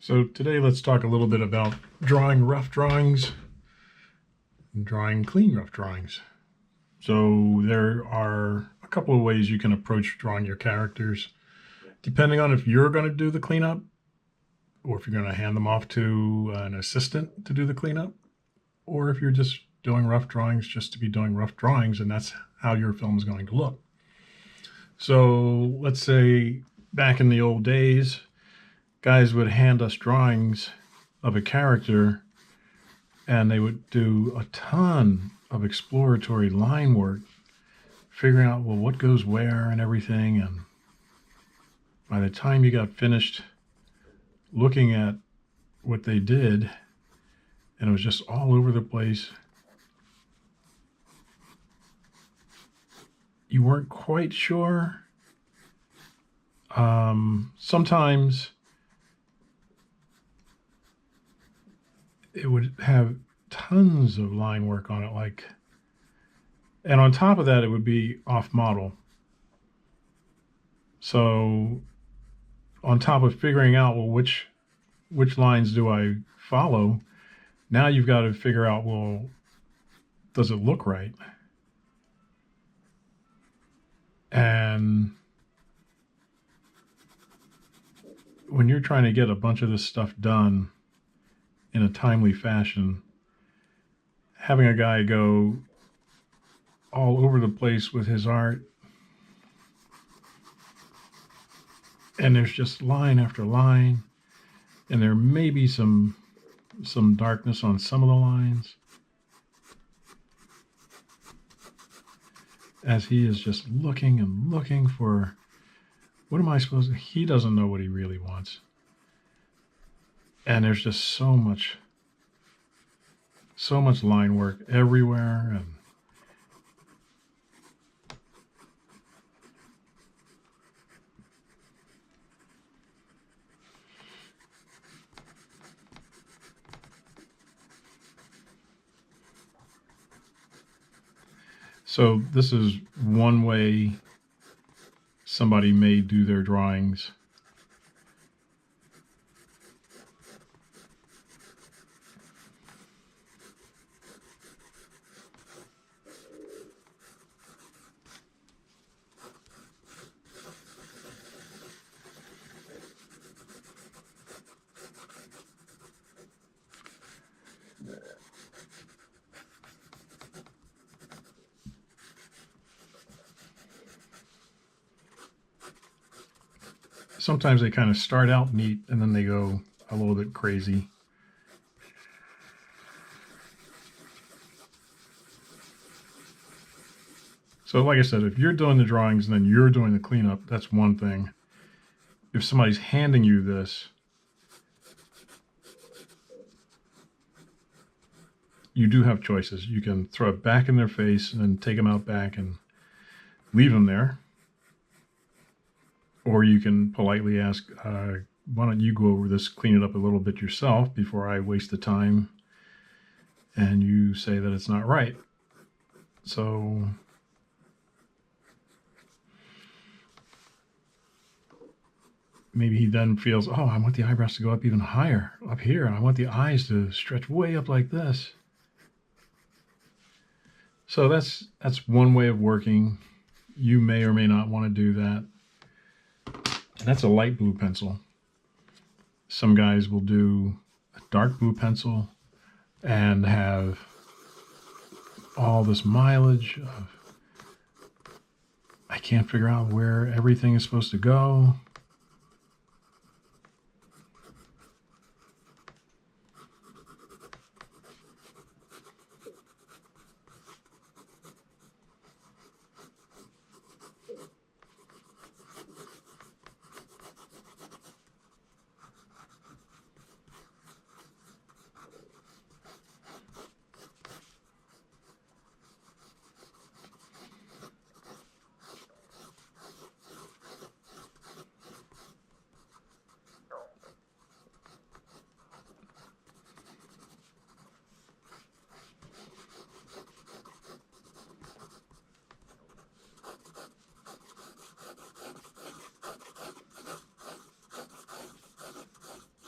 So today let's talk a little bit about drawing rough drawings and drawing clean rough drawings. So there are a couple of ways you can approach drawing your characters, depending on if you're going to do the cleanup or if you're going to hand them off to an assistant to do the cleanup, or if you're just doing rough drawings just to be doing rough drawings and that's how your film is going to look. So let's say back in the old days, guys would hand us drawings of a character and they would do a ton of exploratory line work, figuring out, well, what goes where and everything. And by the time you got finished looking at what they did, and it was just all over the place, you weren't quite sure. Sometimes it would have tons of line work on it, and on top of that, it would be off model. So on top of figuring out, well, which lines do I follow, now you've got to figure out, well, does it look right? And when you're trying to get a bunch of this stuff done in a timely fashion, having a guy go all over the place with his art, and there's just line after line, and there may be some darkness on some of the lines, as he is just looking and looking for, what am I supposed to, he doesn't know what he really wants. And there's just so much line work everywhere. And so this is one way somebody may do their drawings. Sometimes they kind of start out neat and then they go a little bit crazy. So like I said, if you're doing the drawings and then you're doing the cleanup, that's one thing. If somebody's handing you this, you do have choices. You can throw it back in their face and then take them out back and leave them there. Or you can politely ask, why don't you go over this, clean it up a little bit yourself before I waste the time, and you say that it's not right. So maybe he then feels, oh, I want the eyebrows to go up even higher up here, and I want the eyes to stretch way up like this. So that's one way of working. You may or may not want to do that. That's a light blue pencil. Some guys will do a dark blue pencil and have all this mileage of, I can't figure out where everything is supposed to go.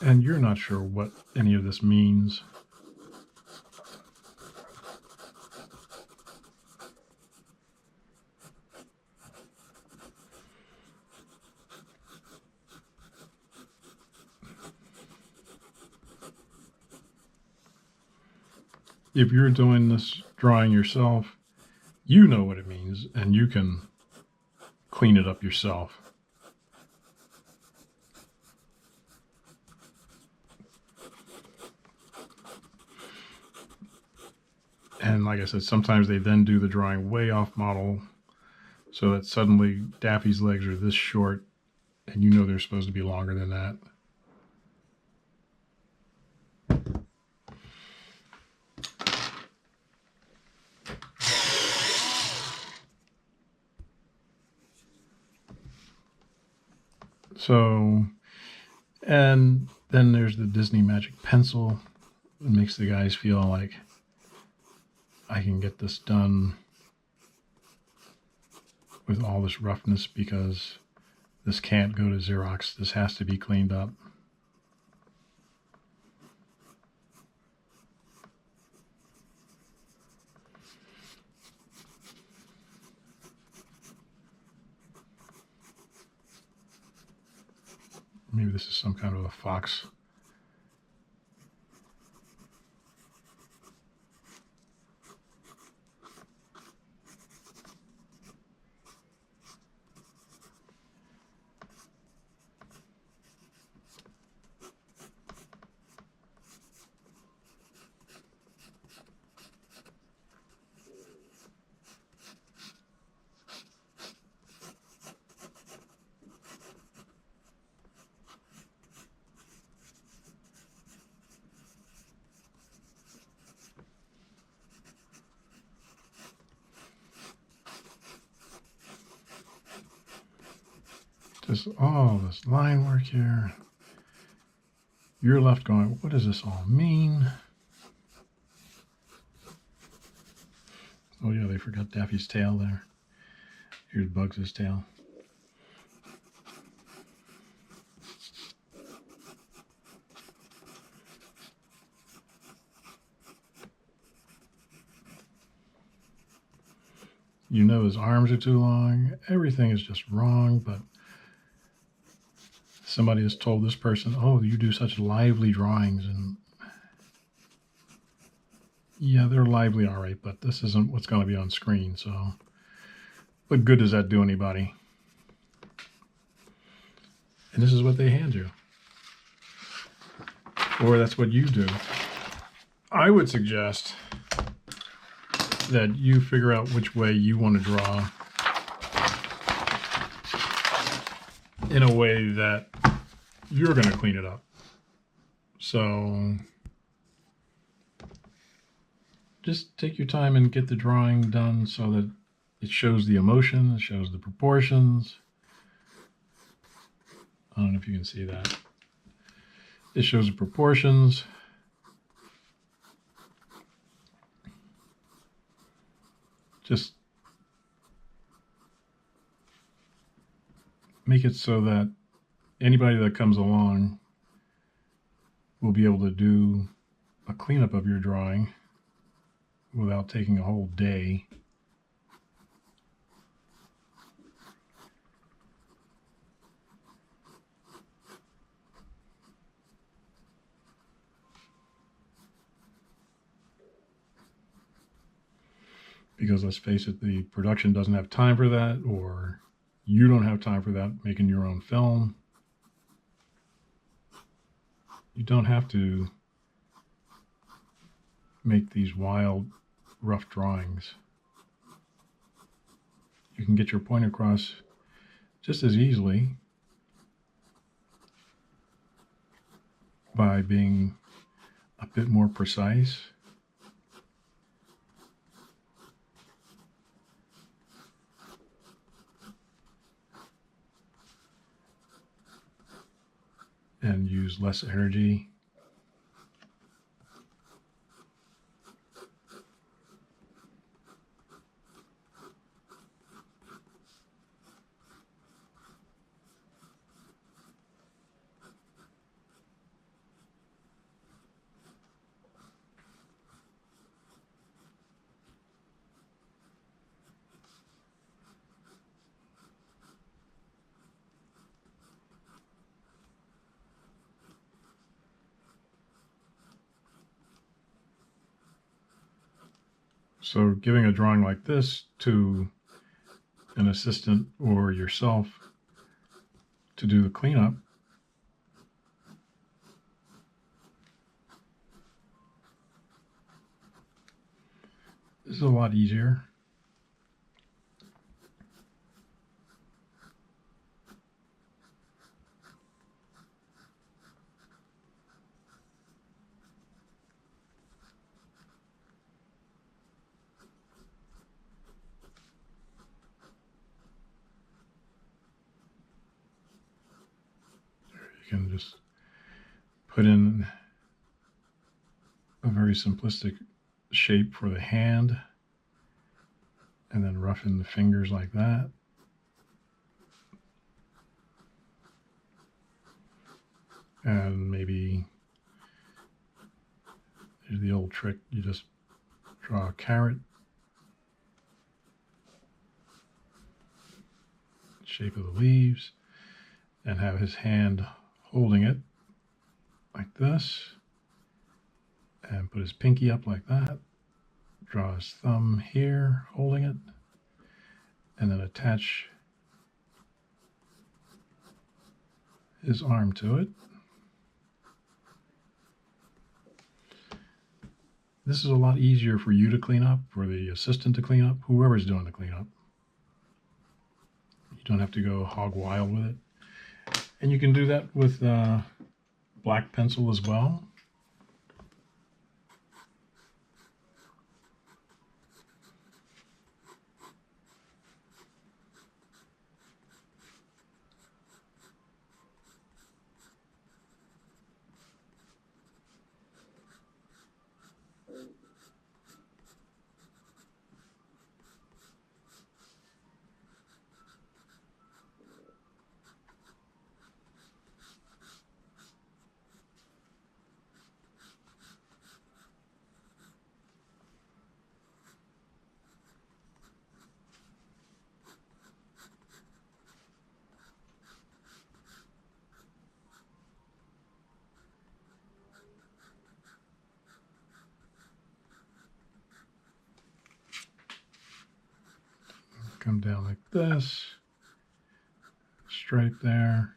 and you're not sure what any of this means. If you're doing this drawing yourself, you know what it means, and you can clean it up yourself. And like I said, sometimes they then do the drawing way off model, so that suddenly Daffy's legs are this short, and you know they're supposed to be longer than that. So, and then there's the Disney Magic Pencil. It makes the guys feel like I can get this done with all this roughness because this can't go to Xerox. This has to be cleaned up. Maybe this is some kind of a fox. Just all this line work here. You're left going, what does this all mean? Oh yeah, they forgot Daffy's tail there. Here's Bugs' tail. You know his arms are too long. Everything is just wrong, but somebody has told this person, oh, you do such lively drawings. And yeah, they're lively, all right, but this isn't what's going to be on screen. So what good does that do anybody? And this is what they hand you. Or that's what you do. I would suggest that you figure out which way you want to draw in a way that you're going to clean it up. So just take your time and get the drawing done so that it shows the emotion, it shows the proportions. I don't know if you can see that. It shows the proportions. Just make it so that anybody that comes along will be able to do a cleanup of your drawing without taking a whole day. Because let's face it, the production doesn't have time for that, or you don't have time for that making your own film. You don't have to make these wild, rough drawings. You can get your point across just as easily by being a bit more precise. And use less energy. So giving a drawing like this to an assistant or yourself to do the cleanup is a lot easier. You can just put in a very simplistic shape for the hand and then roughen the fingers like that. And maybe here's the old trick, you just draw a carrot, shape of the leaves, and have his hand holding it like this, and put his pinky up like that, draw his thumb here holding it, and then attach his arm to it. This is a lot easier for you to clean up, for the assistant to clean up, whoever's doing the cleanup. You don't have to go hog wild with it. And you can do that with black pencil as well. Come down like this, stripe there.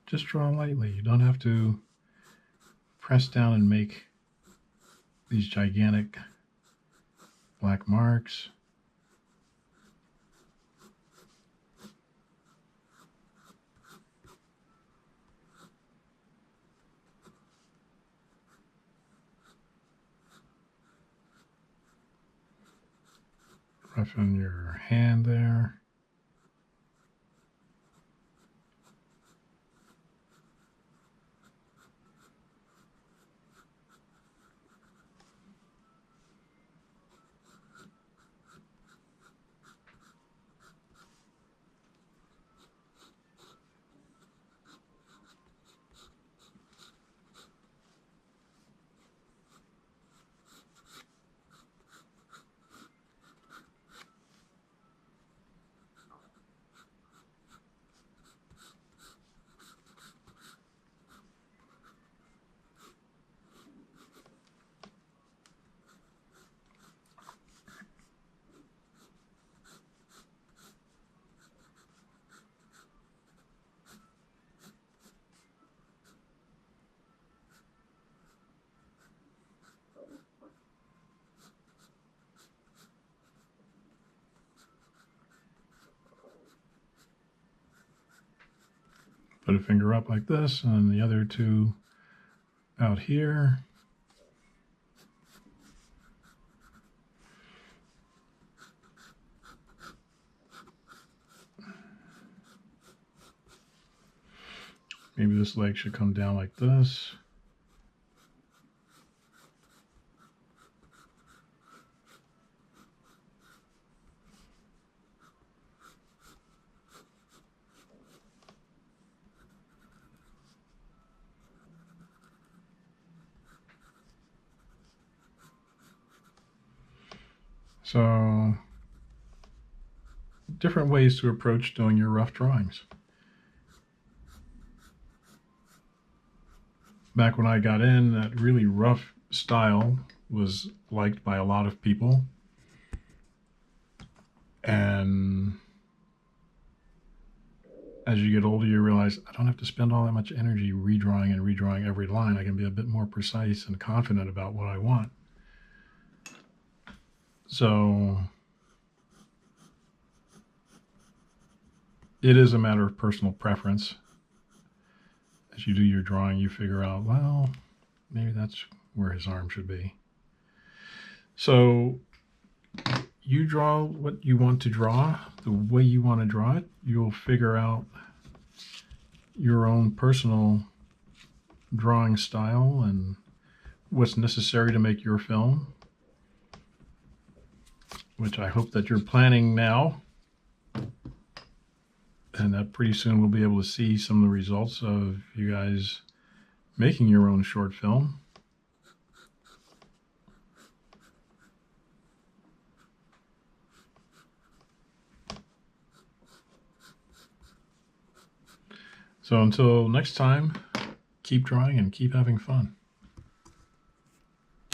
Just draw lightly. You don't have to press down and make these gigantic black marks. Roughen your hand there. Put a finger up like this, and the other two out here. Maybe this leg should come down like this. So, different ways to approach doing your rough drawings. Back when I got in, that really rough style was liked by a lot of people. And as you get older, you realize I don't have to spend all that much energy redrawing and redrawing every line. I can be a bit more precise and confident about what I want. So it is a matter of personal preference. As you do your drawing, you figure out, well, maybe that's where his arm should be. So you draw what you want to draw, the way you want to draw it. You'll figure out your own personal drawing style and what's necessary to make your film, which I hope that you're planning now, and that pretty soon we'll be able to see some of the results of you guys making your own short film. So until next time, keep drawing and keep having fun.